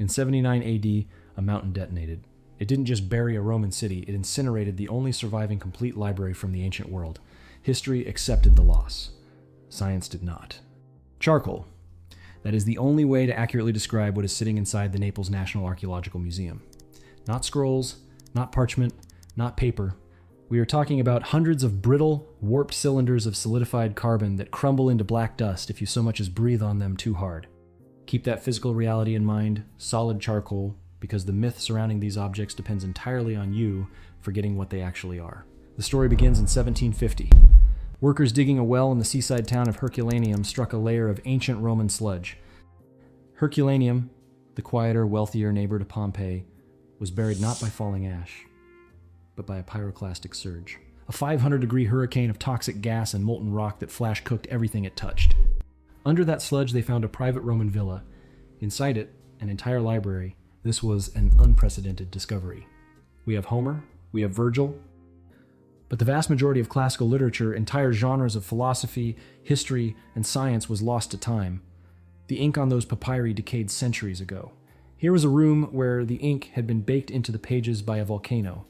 In 79 AD, a mountain detonated. It didn't just bury a Roman city, it incinerated the only surviving complete library from the ancient world. History accepted the loss. Science did not. Charcoal. That is the only way to accurately describe what is sitting inside the Naples National Archaeological Museum. Not scrolls, not parchment, not paper. We are talking about hundreds of brittle, warped cylinders of solidified carbon that crumble into black dust if you so much as breathe on them too hard. Keep that physical reality in mind, solid charcoal, because the myth surrounding these objects depends entirely on you forgetting what they actually are. The story begins in 1750. Workers digging a well in the seaside town of Herculaneum struck a layer of ancient Roman sludge. Herculaneum, the quieter, wealthier neighbor to Pompeii, was buried not by falling ash, but by a pyroclastic surge. A 500-degree hurricane of toxic gas and molten rock that flash-cooked everything it touched. Under that sludge, they found a private Roman villa. Inside it, an entire library. This was an unprecedented discovery. We have Homer, we have Virgil, but the vast majority of classical literature, entire genres of philosophy, history, and science was lost to time. The ink on those papyri decayed centuries ago. Here was a room where the ink had been baked into the pages by a volcano.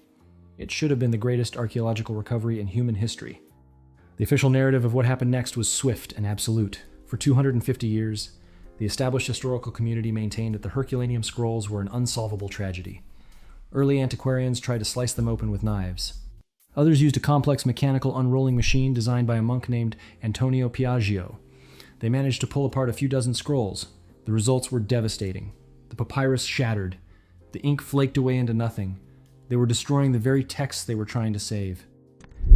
It should have been the greatest archaeological recovery in human history. The official narrative of what happened next was swift and absolute. For 250 years, the established historical community maintained that the Herculaneum scrolls were an unsolvable tragedy. Early antiquarians tried to slice them open with knives. Others used a complex mechanical unrolling machine designed by a monk named Antonio Piaggio. They managed to pull apart a few dozen scrolls. The results were devastating. The papyrus shattered. The ink flaked away into nothing. They were destroying the very texts they were trying to save.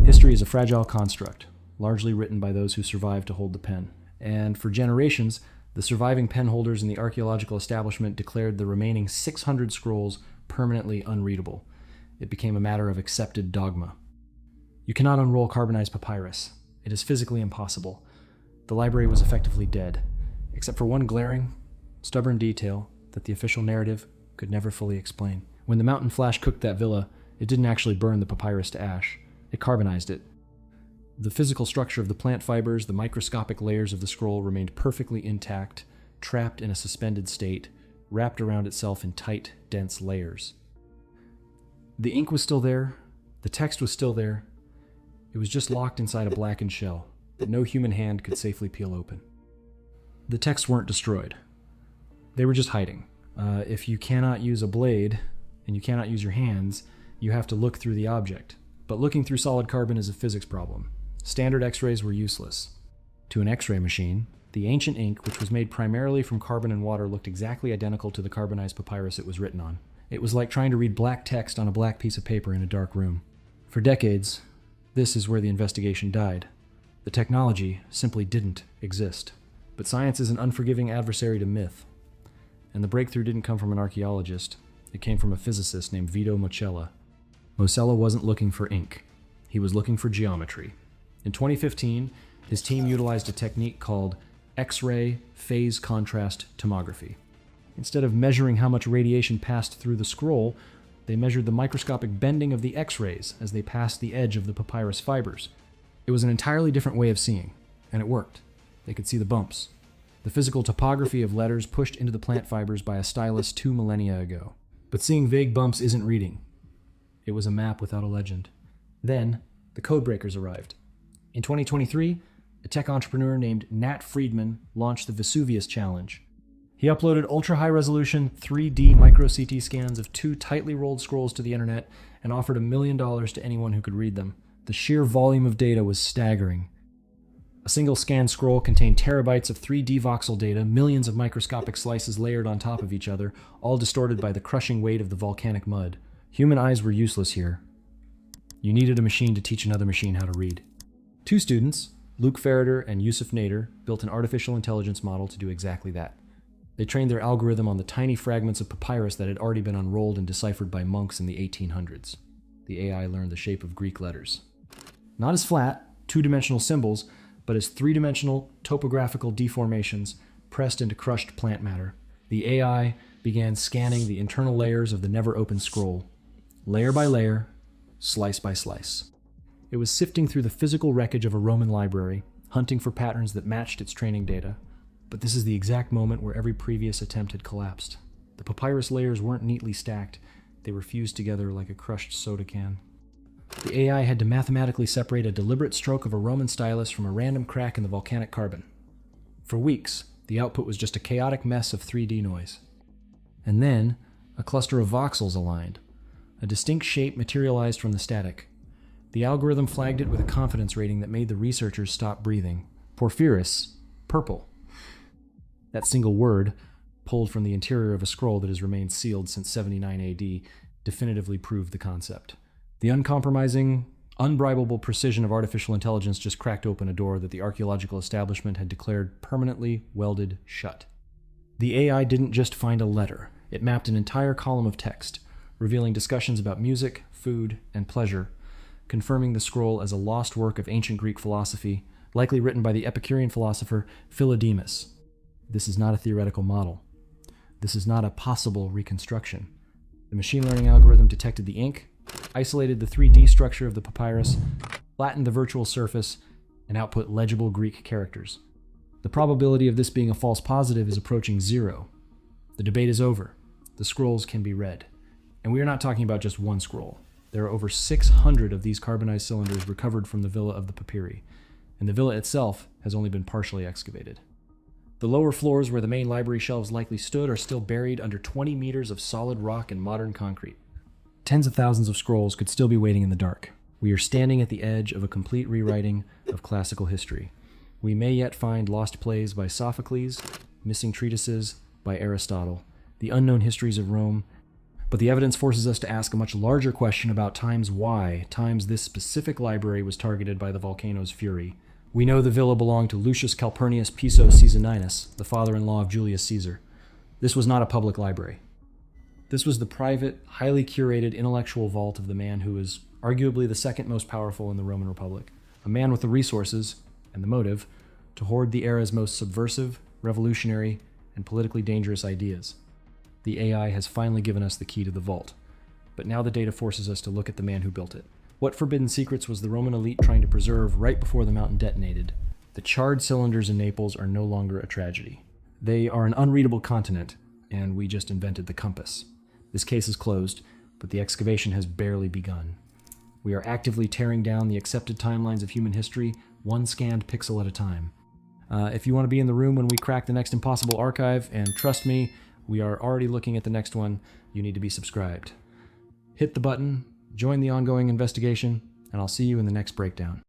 History is a fragile construct, largely written by those who survived to hold the pen. And for generations, the surviving pen holders in the archaeological establishment declared the remaining 600 scrolls permanently unreadable. It became a matter of accepted dogma. You cannot unroll carbonized papyrus. It is physically impossible. The library was effectively dead, except for one glaring, stubborn detail that the official narrative could never fully explain. When the mountain flash cooked that villa, it didn't actually burn the papyrus to ash. It carbonized it. The physical structure of the plant fibers, the microscopic layers of the scroll remained perfectly intact, trapped in a suspended state, wrapped around itself in tight, dense layers. The ink was still there. The text was still there. It was just locked inside a blackened shell that no human hand could safely peel open. The texts weren't destroyed. They were just hiding. If you cannot use a blade and you cannot use your hands, you have to look through the object. But looking through solid carbon is a physics problem. Standard X-rays were useless. To an X-ray machine, the ancient ink, which was made primarily from carbon and water, looked exactly identical to the carbonized papyrus it was written on. It was like trying to read black text on a black piece of paper in a dark room. For decades, this is where the investigation died. The technology simply didn't exist. But science is an unforgiving adversary to myth. And the breakthrough didn't come from an archaeologist. It came from a physicist named Vito Mocella. Mocella wasn't looking for ink. He was looking for geometry. In 2015, his team utilized a technique called X-ray phase contrast tomography. Instead of measuring how much radiation passed through the scroll, they measured the microscopic bending of the X-rays as they passed the edge of the papyrus fibers. It was an entirely different way of seeing, and it worked. They could see the bumps. The physical topography of letters pushed into the plant fibers by a stylus 2 millennia ago. But seeing vague bumps isn't reading. It was a map without a legend. Then, the codebreakers arrived. In 2023, a tech entrepreneur named Nat Friedman launched the Vesuvius challenge. He uploaded ultra-high-resolution 3D micro-CT scans of 2 tightly rolled scrolls to the internet and offered $1 million to anyone who could read them. The sheer volume of data was staggering. A single scanned scroll contained terabytes of 3D voxel data, millions of microscopic slices layered on top of each other, all distorted by the crushing weight of the volcanic mud. Human eyes were useless here. You needed a machine to teach another machine how to read. 2 students, Luke Ferreter and Yusuf Nader, built an artificial intelligence model to do exactly that. They trained their algorithm on the tiny fragments of papyrus that had already been unrolled and deciphered by monks in the 1800s. The AI learned the shape of Greek letters. Not as flat, 2-dimensional symbols, but as 3-dimensional topographical deformations pressed into crushed plant matter. The AI began scanning the internal layers of the never-opened scroll, layer by layer, slice by slice. It was sifting through the physical wreckage of a Roman library, hunting for patterns that matched its training data. But this is the exact moment where every previous attempt had collapsed. The papyrus layers weren't neatly stacked. They were fused together like a crushed soda can. The AI had to mathematically separate a deliberate stroke of a Roman stylus from a random crack in the volcanic carbon. For weeks, the output was just a chaotic mess of 3D noise. And then, a cluster of voxels aligned. A distinct shape materialized from the static. The algorithm flagged it with a confidence rating that made the researchers stop breathing. Porphyris, purple. That single word, pulled from the interior of a scroll that has remained sealed since 79 AD, definitively proved the concept. The uncompromising, unbribable precision of artificial intelligence just cracked open a door that the archaeological establishment had declared permanently welded shut. The AI didn't just find a letter. It mapped an entire column of text, revealing discussions about music, food, and pleasure, confirming the scroll as a lost work of ancient Greek philosophy, likely written by the Epicurean philosopher Philodemus. This is not a theoretical model. This is not a possible reconstruction. The machine learning algorithm detected the ink, isolated the 3D structure of the papyrus, flattened the virtual surface, and output legible Greek characters. The probability of this being a false positive is approaching 0. The debate is over. The scrolls can be read. And we are not talking about just one scroll. There are over 600 of these carbonized cylinders recovered from the villa of the Papyri, and the villa itself has only been partially excavated. The lower floors where the main library shelves likely stood are still buried under 20 meters of solid rock and modern concrete. Tens of thousands of scrolls could still be waiting in the dark. We are standing at the edge of a complete rewriting of classical history. We may yet find lost plays by Sophocles, missing treatises by Aristotle, the unknown histories of Rome, but the evidence forces us to ask a much larger question about why this specific library was targeted by the volcano's fury. We know the villa belonged to Lucius Calpurnius Piso Caesoninus, the father-in-law of Julius Caesar. This was not a public library. This was the private, highly curated intellectual vault of the man who was arguably the second most powerful in the Roman Republic, a man with the resources, and the motive, to hoard the era's most subversive, revolutionary, and politically dangerous ideas. The AI has finally given us the key to the vault, but now the data forces us to look at the man who built it. What forbidden secrets was the Roman elite trying to preserve right before the mountain detonated? The charred cylinders in Naples are no longer a tragedy. They are an unreadable continent, and we just invented the compass. This case is closed, but the excavation has barely begun. We are actively tearing down the accepted timelines of human history, one scanned pixel at a time. If you want to be in the room when we crack the next impossible archive, and trust me, we are already looking at the next one, you need to be subscribed. Hit the button, join the ongoing investigation, and I'll see you in the next breakdown.